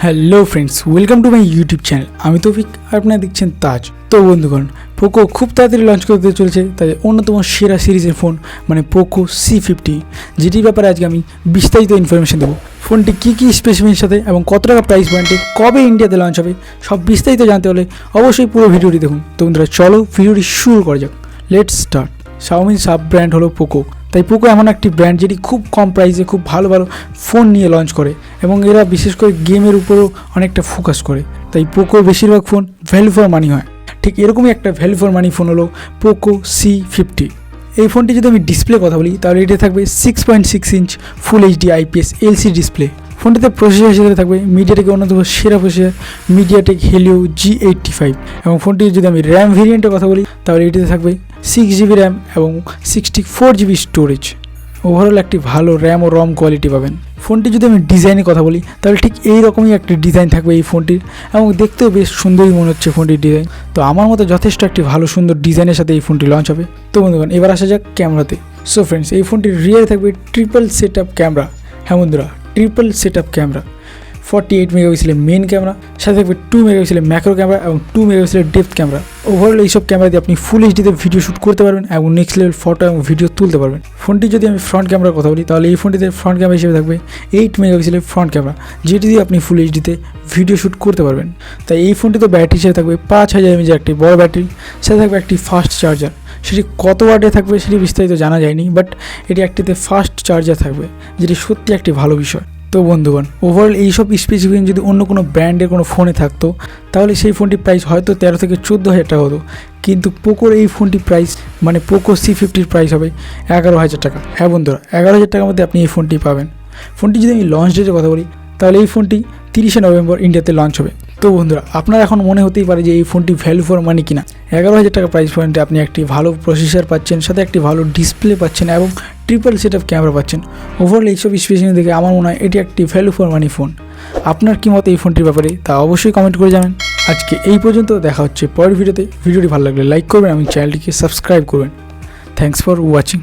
Hello friends, welcome to my YouTube channel. আমি তৌফিক, আপনারা দেখছেন তাজ। তো বন্ধুগণ, পোকো খুব তাড়াতাড়ি লঞ্চ করতে চলেছে তাই অন্যতম সেরা সিরিজের ফোন মানে পোকো C50, যেটির ব্যাপারে আজকে আমি বিস্তারিত ইনফরমেশন দেবো। ফোনটি কী কী স্পেসিফিকেশনের সাথে এবং কত টাকা প্রাইস পয়েন্টে, কবে ইন্ডিয়াতে লঞ্চ হবে, সব বিস্তারিত জানতে হলে অবশ্যই পুরো ভিডিওটি দেখুন। তো বন্ধুরা, চলো ভিডিওটি শুরু করা যাক। Let's start. শাওমির সাব ব্র্যান্ড হলো পোকো, তাই পোকো এমন একটি ব্র্যান্ড যেটি খুব কম প্রাইসে খুব ভালো ভালো ফোন নিয়ে লঞ্চ করে এবং এরা বিশেষ করে গেমের উপরেও অনেকটা ফোকাস করে। তাই পোকোর বেশিরভাগ ফোন ভ্যালু ফর মানি হয়। ঠিক এরকমই একটা ভ্যালু ফর মানি ফোন হলো পোকো C50। এই ফোনটি যদি আমি ডিসপ্লে কথা বলি তাহলে এটা থাকবে 6.6 inch full HD IPS LC display. ফোনটিতে প্রসেসর হিসেবে থাকবে মিডিয়াটেকের অন্যতম সেরা প্রসেসর মিডিয়াটেক হেলিও G85 এবং ফোনটির যদি আমি র্যাম ভেরিয়েন্টের কথা বলি তাহলে এটিতে থাকবে 6GB র্যাম এবং 64GB স্টোরেজ। ওভারঅল একটি ভালো র্যাম ও রম কোয়ালিটি পাবেন। ফোনটি যদি আমি ডিজাইনের কথা বলি তাহলে ঠিক এই রকমই একটি ডিজাইন থাকবে এই ফোনটির এবং দেখতেও বেশ সুন্দরই মনে হচ্ছে ফোনটির ডিজাইন। তো আমার মতো যথেষ্ট একটি ভালো সুন্দর ডিজাইনের সাথে এই ফোনটি লঞ্চ হবে। তো বন্ধুগণ, এবার আসা যাক ক্যামেরাতে। সো ফ্রেন্ডস, এই ফোনটির রিয়ারে থাকবে ট্রিপল সেট আপ ক্যামেরা। হ্যাঁ বন্ধুরা, ট্রিপল সেট আপ ক্যামেরা। 48 মেগাপিক্সেলের মেন ক্যামেরা, সাথে থাকবে 2 মেগাপিক্সেলের ম্যাক্রো ক্যামেরা এবং 2 মেগাপিক্সেলের ডেপথ ক্যামেরা। ওভারঅল এইসব ক্যামেরা দিয়ে আপনি ফুল এইচডিতে ভিডিও শ্যুট করতে পারবেন এবং নেক্সট লেভেল ফটো এবং ভিডিও তুলতে পারবেন। ফোনটি যদি আমি ফ্রন্ট ক্যামেরার কথা বলি তাহলে এই ফোনটিতে ফ্রন্ট ক্যামেরা হিসেবে থাকবে 8 মেগাপিক্সেলের ফ্রন্ট ক্যামেরা, যেটি দিয়ে আপনি ফুল এইচডিতে ভিডিও শ্যুট করতে পারবেন। তাই এই ফোনটিতে ব্যাটারি হিসেবে থাকবে 5000 mAh একটি বড় ব্যাটারি, সাথে থাকবে একটি ফাস্ট চার্জার। সেটি কত ওয়াটে থাকবে সেটি বিস্তারিত জানা যায়নি, বাট এটি একটিতে ফাস্ট চার্জার থাকবে, যেটি সত্যি একটি ভালো বিষয়। তো বন্ধুগণ, ওভারঅল এইসব স্পেসিফিকেশন যদি অন্য কোনো ব্র্যান্ডের কোনো ফোনে থাকতো তাহলে সেই ফোনটির প্রাইস হয়তো 13 থেকে 14,000 টাকা হতো, কিন্তু পোকোর এই ফোনটির প্রাইস মানে পোকো C50-র প্রাইস হবে 11,000 টাকা। হ্যাঁ বন্ধুরা, 11,000 টাকার মধ্যে আপনি এই ফোনটি পাবেন। ফোনটি যদি আমি লঞ্চ ডেটের কথা বলি তাহলে এই ফোনটি 30শে নভেম্বর ইন্ডিয়াতে লঞ্চ হবে। তো বন্ধুরা, আপনার এখন মনে হতেই পারে যে এই ফোনটি ভ্যালু ফর মানি কিনা। 11,000 টাকা প্রাইস পয়েন্টে আপনি একটি ভালো প্রসেসর পাচ্ছেন, সাথে একটি ভালো ডিসপ্লে পাচ্ছেন এবং ট্রিপল সেট আপ ক্যামেরা পাচ্ছেন। ওভারঅল এইসব স্পেসিফিকেশন দেখে আমার মনে হয় এটি একটি ভ্যালু ফর মানি ফোন। আপনার কী মত এই ফোনটির ব্যাপারে তা অবশ্যই কমেন্ট করে জানান। আজকে এই পর্যন্ত, দেখা হচ্ছে পরের ভিডিওতে। ভিডিওটি ভালো লাগলে লাইক করবেন এবং চ্যানেলটিকে সাবস্ক্রাইব করবেন। Thanks for watching.